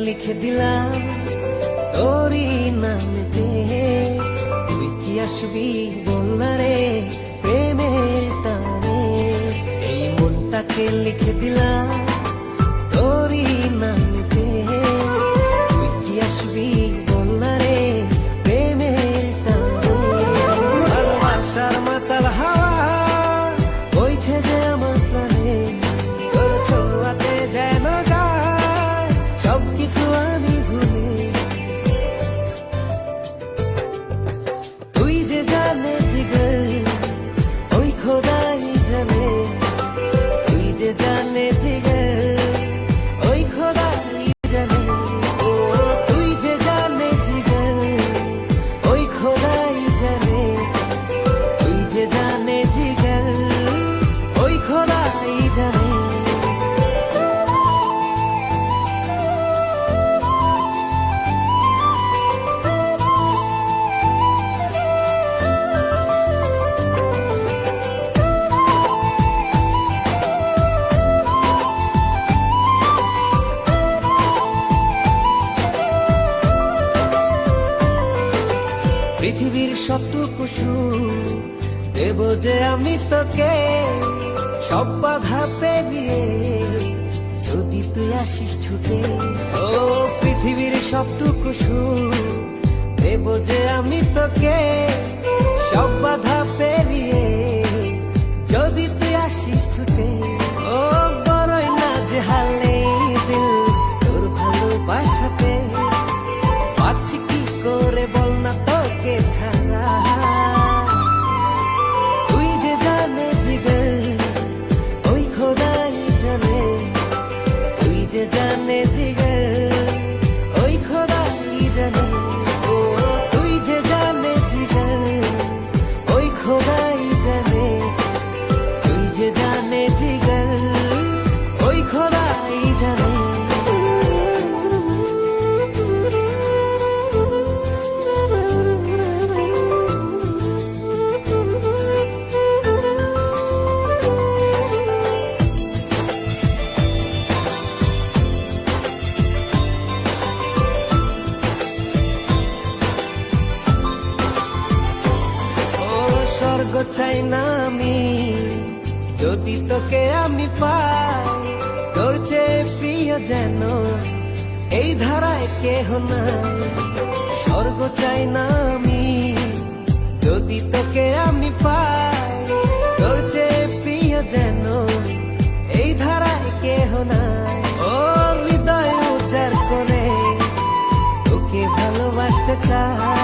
লিখে দিলাম তোরই নামেতে, তুই কি আসবি বলনা রে প্রেমের টানে। এই মনটাকে লিখে দিলাম তোরই নামেতে, তুই কি আসবি বলনা রে প্রেমের টানে। ভালোবাসার মাতাল হাওয়া বইছে যে আমার প্রাণে, তোর ছোঁয়াতে যেন যায় সবকিছু আমি ভুলে। তুই যে জানে জিগর ওই খোদাই জানে, তুই যে জানে জিগর ওই খোদাই জানে। ও তুই যে জানে জিগর ওই খোদাই জানে, তুই যে জানে জিগর ওই খোদাই জানে। পৃথিবীর সবটুকু সুখ দেব যে আমি তোকে, সব বাধা পেরিয়ে যদি তুই আসিস ছুটে। ও পৃথিবীর সবটুকু সুখ দেব যে আমি তোকে, সব বাধা পেরিয়ে যদি তুই আসিস ছুটে। ও বড়ই না যে হালে দিল তোর ভালোবাসাতে, পাচ্ছি কি করে বল না তোকে ছাড়া। তুই যে জানে জিগর ওই খোদাই জানে, তুই যে জানে জিগর ওই খোদাই জানে। ও তুই যে জানে জিগর ওই খোদাই জানে, তুই যে জানে জিগর ওই খোদাই জানে। স্বর্গ চাই না আমি যদি তোকে আমি পাই, তোর চেয়ে প্রিয় যেন এই ধারায় কেহ নাই। স্বর্গ চাই না আমি যদি তোকে আমি পাই, তোর চেয়ে প্রিয় যেন এই ধারায় কেহ নাই। ও হৃদয় উজাড় করে তোকে ভালোবাসতে চাই।